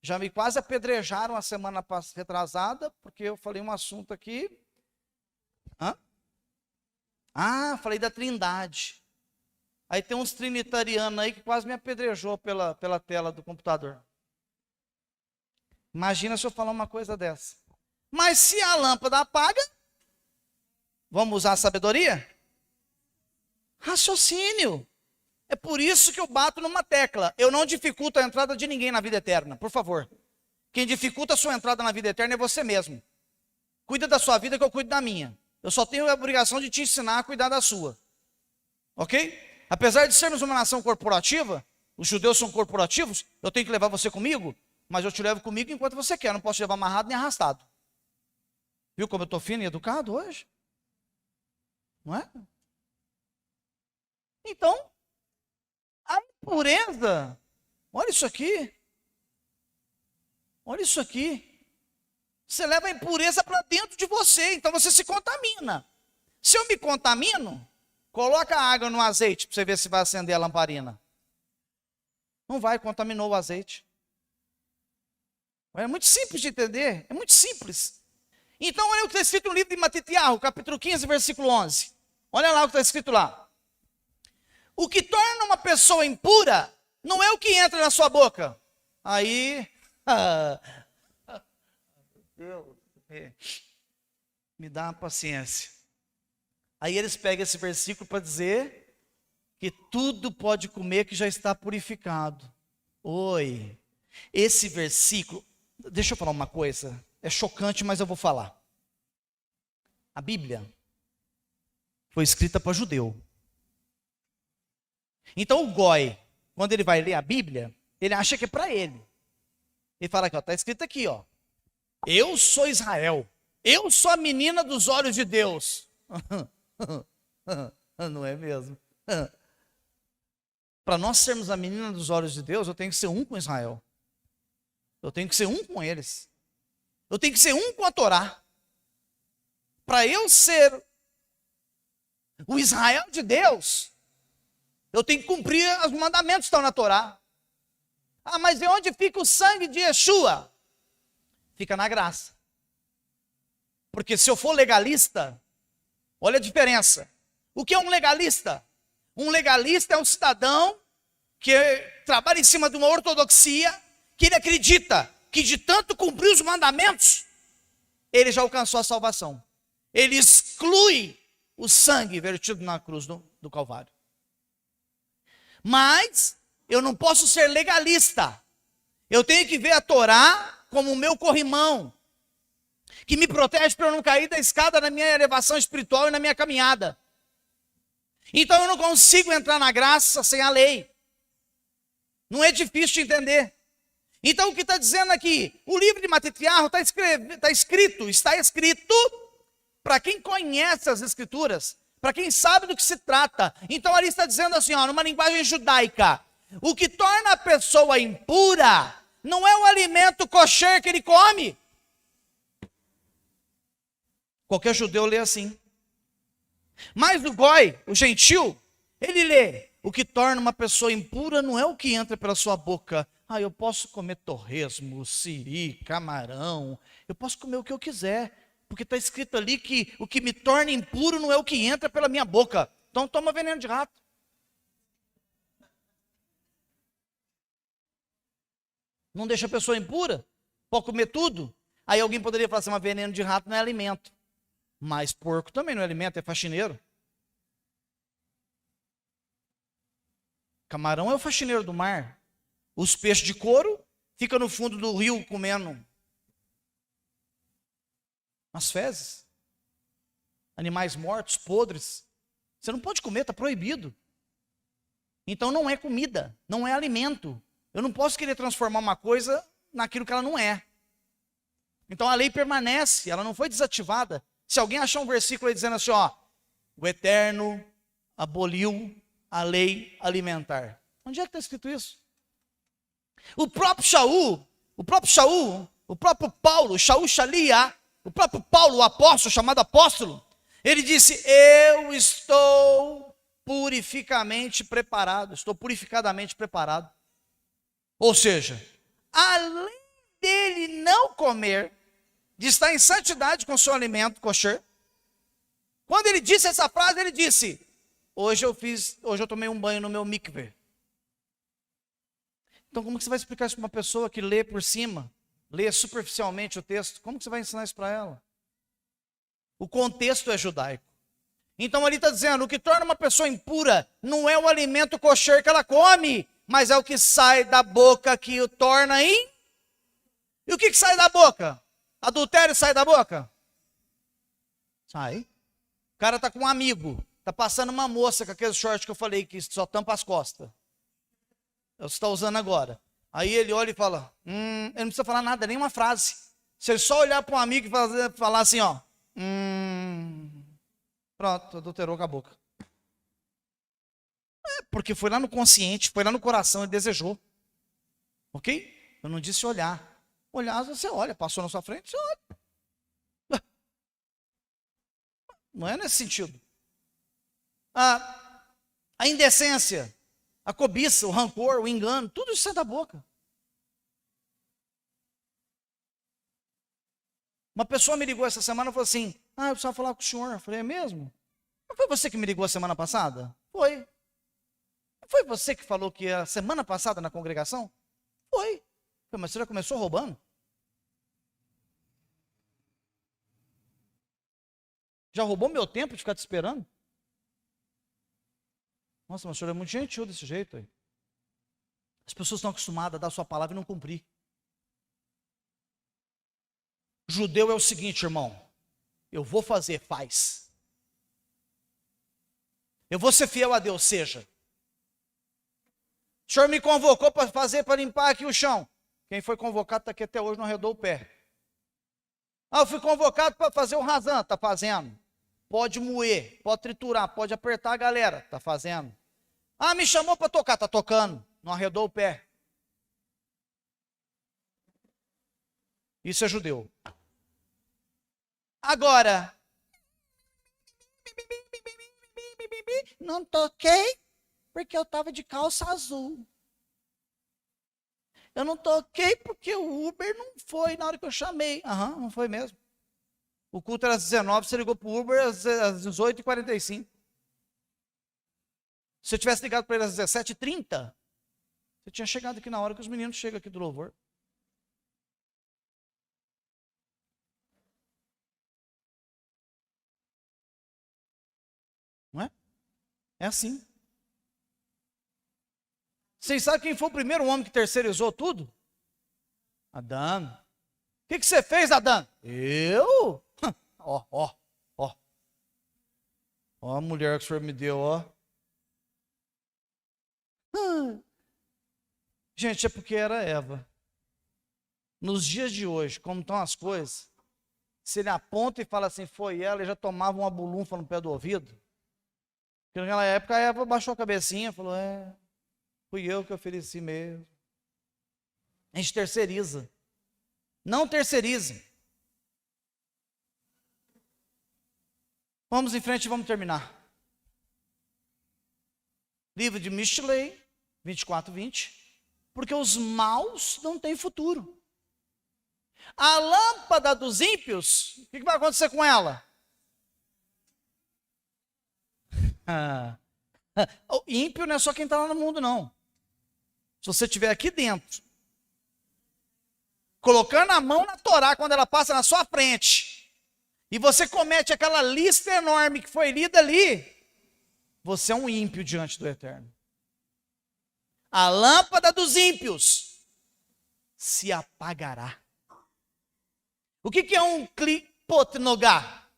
Já me quase apedrejaram a semana retrasada, porque eu falei um assunto aqui. Falei da Trindade. Aí tem uns trinitarianos aí que quase me apedrejou pela tela do computador. Imagina se eu falar uma coisa dessa. Mas se a lâmpada apaga, vamos usar a sabedoria? Raciocínio. É por isso que eu bato numa tecla. Eu não dificulto a entrada de ninguém na vida eterna, por favor. Quem dificulta a sua entrada na vida eterna é você mesmo. Cuida da sua vida que eu cuido da minha. Eu só tenho a obrigação de te ensinar a cuidar da sua. Ok? Apesar de sermos uma nação corporativa, os judeus são corporativos, eu tenho que levar você comigo, mas eu te levo comigo enquanto você quer, eu não posso te levar amarrado nem arrastado. Viu como eu estou fino e educado hoje? Não é? Então, a impureza, olha isso aqui. Olha isso aqui. Você leva a impureza para dentro de você, então você se contamina. Se eu me contamino, coloca a água no azeite para você ver se vai acender a lamparina. Não vai, contaminou o azeite. É muito simples de entender, é muito simples. Então olha o que está escrito no livro de Matitiahu, capítulo 15, versículo 11. Olha lá o que está escrito lá. O que torna uma pessoa impura não é o que entra na sua boca. Aí, Deus, me dá uma paciência. Aí eles pegam esse versículo para dizer que tudo pode comer que já está purificado. Oi, esse versículo, deixa eu falar uma coisa, é chocante, mas eu vou falar. A Bíblia foi escrita para judeu. Então o goi, quando ele vai ler a Bíblia, ele acha que é para ele. Ele fala aqui, está escrito aqui, ó. Eu sou Israel, eu sou a menina dos olhos de Deus. Não é mesmo? Para nós sermos a menina dos olhos de Deus, eu tenho que ser um com Israel. Eu tenho que ser um com eles. Eu tenho que ser um com a Torá. Para eu ser O Israel de Deus, eu tenho que cumprir os mandamentos que estão na Torá. Ah, mas e onde fica o sangue de Yeshua? Fica na graça. Porque se eu for legalista, olha a diferença. O que é um legalista? Um legalista é um cidadão que trabalha em cima de uma ortodoxia, que ele acredita que de tanto cumprir os mandamentos, ele já alcançou a salvação. Ele exclui o sangue vertido na cruz do Calvário. Mas eu não posso ser legalista. Eu tenho que ver a Torá como o meu corrimão, que me protege para eu não cair da escada na minha elevação espiritual e na minha caminhada. Então eu não consigo entrar na graça sem a lei. Não é difícil de entender. Então o que está dizendo aqui? O livro de Matitiarro está escrito para quem conhece as escrituras, para quem sabe do que se trata. Então ali está dizendo assim, ó, numa linguagem judaica, o que torna a pessoa impura não é o alimento kosher que ele come. Qualquer judeu lê assim. Mas o goi, o gentil, ele lê, o que torna uma pessoa impura não é o que entra pela sua boca. Ah, eu posso comer torresmo, siri, camarão, eu posso comer o que eu quiser, porque está escrito ali que o que me torna impuro não é o que entra pela minha boca. Então toma veneno de rato. Não deixa a pessoa impura, pode comer tudo. Aí alguém poderia falar assim, mas veneno de rato não é alimento. Mas porco também não é alimento, é faxineiro. Camarão é o faxineiro do mar. Os peixes de couro ficam no fundo do rio comendo as fezes. Animais mortos, podres. Você não pode comer, está proibido. Então não é comida, não é alimento. Eu não posso querer transformar uma coisa naquilo que ela não é. Então a lei permanece, ela não foi desativada. Se alguém achar um versículo aí dizendo assim, ó, o Eterno aboliu a lei alimentar. Onde é que está escrito isso? O próprio Paulo, Shaul Shalia, o próprio Paulo, o apóstolo, chamado apóstolo, ele disse, eu estou purificadamente preparado. Ou seja, além dele não comer, de estar em santidade com o seu alimento kosher, quando ele disse essa frase, ele disse, hoje eu tomei um banho no meu mikveh. Então como que você vai explicar isso para uma pessoa que lê por cima, lê superficialmente o texto? Como que você vai ensinar isso para ela? O contexto é judaico. Então ali está dizendo, o que torna uma pessoa impura não é o alimento kosher que ela come, mas é o que sai da boca que o torna E o que sai da boca? Adultério sai da boca? Sai. O cara está com um amigo, está passando uma moça com aquele short que eu falei que só tampa as costas. Você está usando agora. Aí ele olha e fala, ele não precisa falar nada, nem uma frase. Se ele só olhar para um amigo e falar assim, ó, pronto, adulterou com a boca. Porque foi lá no consciente, foi lá no coração, ele desejou. Ok? Eu não disse olhar. Olhar, você olha, passou na sua frente, você olha. Não é nesse sentido. A indecência, a cobiça, o rancor, o engano, tudo isso sai da boca. Uma pessoa me ligou essa semana e falou assim, eu precisava falar com o senhor. Eu falei, é mesmo? Não foi você que me ligou a semana passada? Foi. Não foi você que falou que a semana passada na congregação? Foi. Mas você já começou roubando? Já roubou meu tempo de ficar te esperando? Nossa, mas o senhor é muito gentil desse jeito aí. As pessoas estão acostumadas a dar a sua palavra e não cumprir. Judeu é o seguinte, irmão. Eu vou fazer, faz. Eu vou ser fiel a Deus, seja. O senhor me convocou para fazer, para limpar aqui o chão. Quem foi convocado está aqui até hoje, não arredou o pé. Eu fui convocado para fazer o razão, está fazendo. Pode moer, pode triturar, pode apertar a galera, está fazendo. Me chamou para tocar, está tocando, não arredou o pé. Isso é judeu. Agora, Não toquei porque eu estava de calça azul. Eu não toquei porque o Uber não foi na hora que eu chamei. Aham, não foi mesmo. O culto era às 19, você ligou para o Uber às 18h45. Se eu tivesse ligado para ele às 17h30, você tinha chegado aqui na hora que os meninos chegam aqui do louvor. Não é? É assim. Vocês sabem quem foi o primeiro homem que terceirizou tudo? Adão. O que você fez, Adão? Eu? Ó, ó, ó. Ó a mulher que o senhor me deu, ó. Gente, é porque era Eva. Nos dias de hoje, como estão as coisas, se ele aponta e fala assim, foi ela, ele já tomava uma bulunfa no pé do ouvido. Porque naquela época a Eva baixou a cabecinha e falou, fui eu que ofereci mesmo. A gente terceiriza. Não terceirize. Vamos em frente e vamos terminar. Livro de Mishlei, 24:20. Porque os maus não têm futuro. A lâmpada dos ímpios, o que vai acontecer com ela? O ímpio não é só quem está lá no mundo, não. Se você estiver aqui dentro, colocando a mão na Torá quando ela passa na sua frente, e você comete aquela lista enorme que foi lida ali, você é um ímpio diante do Eterno. A lâmpada dos ímpios se apagará. O que é um klipot nogá?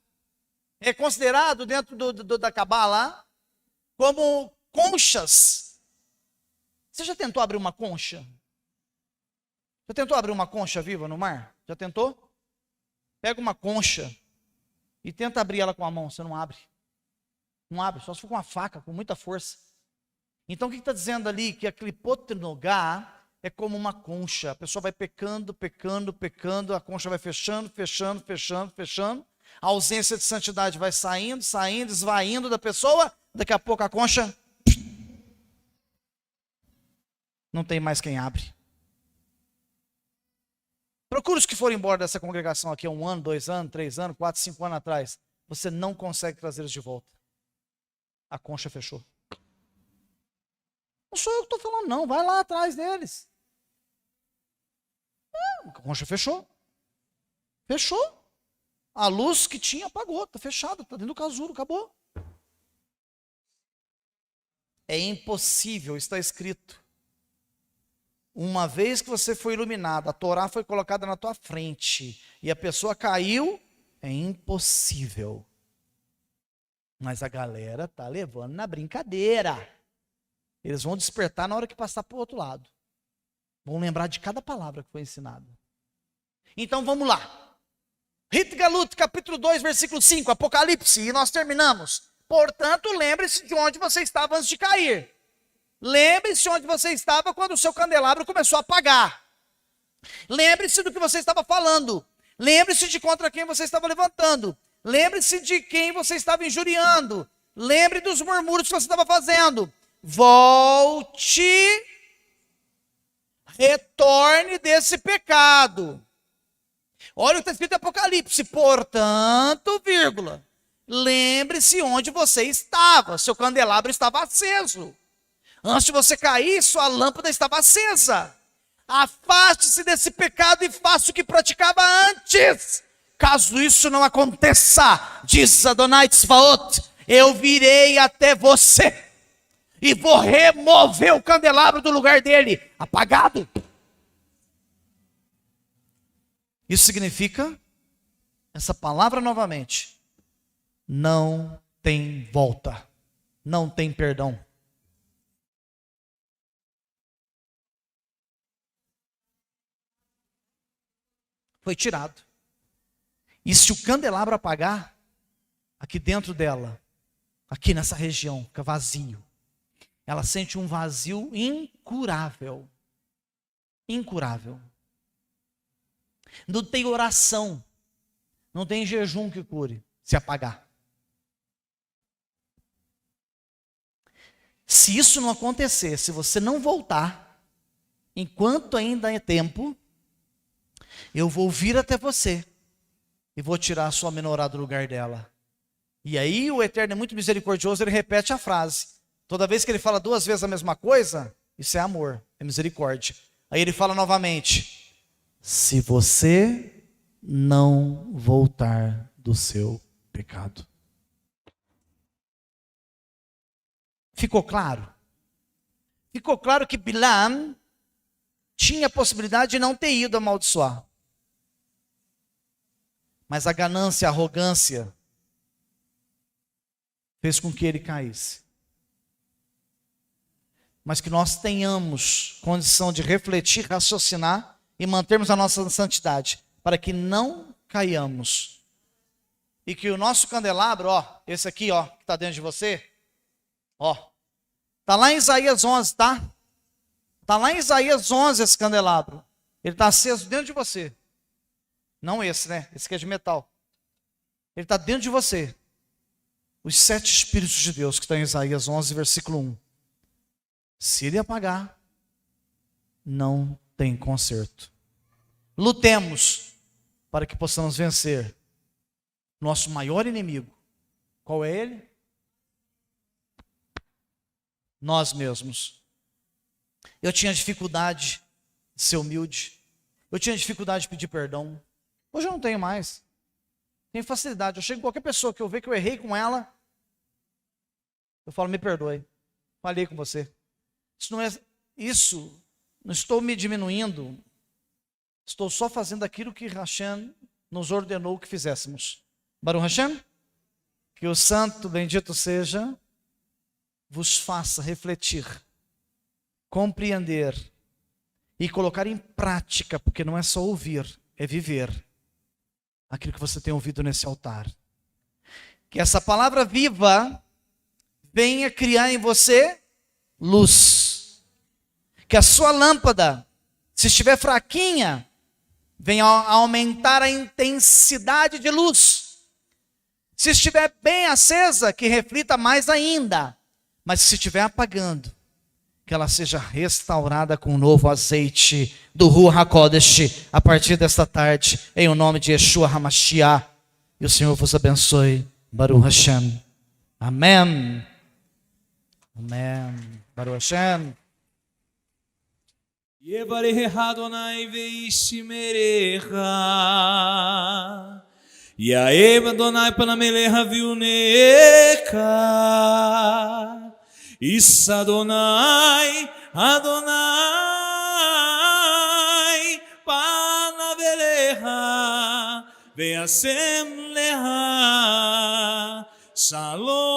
É considerado dentro da Cabala como conchas. Você já tentou abrir uma concha? Já tentou abrir uma concha viva no mar? Já tentou? Pega uma concha e tenta abrir ela com a mão, você não abre. Não abre, só se for com uma faca, com muita força. Então o que está dizendo ali? Que a klipot nogá é como uma concha. A pessoa vai pecando, pecando, pecando, a concha vai fechando, fechando, fechando, fechando. A ausência de santidade vai saindo, saindo, esvaindo da pessoa. Daqui a pouco a concha não tem mais quem abre. Procure os que foram embora dessa congregação aqui há 1 ano, 2 anos, 3 anos, 4, 5 anos atrás. Você não consegue trazê-los de volta. A concha fechou. Não sou eu que estou falando, não. Vai lá atrás deles. A concha fechou. Fechou. A luz que tinha apagou. Está fechada. Está dentro do casulo. Acabou. É impossível. Está escrito. Uma vez que você foi iluminado, a Torá foi colocada na tua frente e a pessoa caiu, é impossível. Mas a galera está levando na brincadeira. Eles vão despertar na hora que passar para o outro lado. Vão lembrar de cada palavra que foi ensinada. Então vamos lá. Rit Galut, capítulo 2, versículo 5, Apocalipse, e nós terminamos. Portanto, lembre-se de onde você estava antes de cair. Lembre-se onde você estava quando o seu candelabro começou a apagar. Lembre-se do que você estava falando. Lembre-se de contra quem você estava levantando. Lembre-se de quem você estava injuriando. Lembre dos murmúrios que você estava fazendo. Volte, retorne desse pecado. Olha o que está escrito em Apocalipse. Portanto, vírgula, lembre-se onde você estava. Seu candelabro estava aceso. Antes de você cair, sua lâmpada estava acesa. Afaste-se desse pecado e faça o que praticava antes. Caso isso não aconteça, diz Adonai Tzvaot, eu virei até você e vou remover o candelabro do lugar dele, apagado. Isso significa, essa palavra novamente, não tem volta, não tem perdão. Foi tirado. E se o candelabro apagar, aqui dentro dela, aqui nessa região, fica vazio. Ela sente um vazio incurável. Incurável. Não tem oração, não tem jejum que cure, se apagar. Se isso não acontecer, se você não voltar, enquanto ainda é tempo, eu vou vir até você e vou tirar a sua menorá do lugar dela. E aí o Eterno é muito misericordioso, ele repete a frase. Toda vez que ele fala 2 vezes a mesma coisa, isso é amor, é misericórdia. Aí ele fala novamente: se você não voltar do seu pecado. Ficou claro? Ficou claro que Bilam tinha a possibilidade de não ter ido amaldiçoar. Mas a ganância, a arrogância, fez com que ele caísse. Mas que nós tenhamos condição de refletir, raciocinar e mantermos a nossa santidade, para que não caiamos. E que o nosso candelabro, ó, esse aqui, ó, que está dentro de você, ó, está lá em Isaías 11, tá? Está lá em Isaías 11 esse candelabro. Ele está aceso dentro de você. Não esse, né? Esse aqui é de metal. Ele está dentro de você. Os 7 Espíritos de Deus que estão em Isaías 11, versículo 1. Se ele apagar, não tem conserto. Lutemos para que possamos vencer nosso maior inimigo. Qual é ele? Nós mesmos. Eu tinha dificuldade de ser humilde. Eu tinha dificuldade de pedir perdão. Hoje eu não tenho mais. Tenho facilidade. Eu chego em qualquer pessoa que eu ver que eu errei com ela, eu falo: me perdoe. Falhei com você. Isso não estou me diminuindo. Estou só fazendo aquilo que Hashem nos ordenou que fizéssemos. Baruch Hashem, que o santo bendito seja, vos faça refletir, compreender e colocar em prática, porque não é só ouvir, é viver aquilo que você tem ouvido nesse altar. Que essa palavra viva venha criar em você luz. Que a sua lâmpada, se estiver fraquinha, venha aumentar a intensidade de luz. Se estiver bem acesa, que reflita mais ainda. Mas se estiver apagando, que ela seja restaurada com um novo azeite do Ruach HaKodesh a partir desta tarde, em o nome de Yeshua HaMashiach. E o Senhor vos abençoe. Baruch Hashem. Amém. Amém. Baruch Hashem. Yevarech Adonai veishmerecha, Yaev Adonai panamelecha viunecha, Issa Adonai, Adonai panavelecha, veasem lecha, Shalom.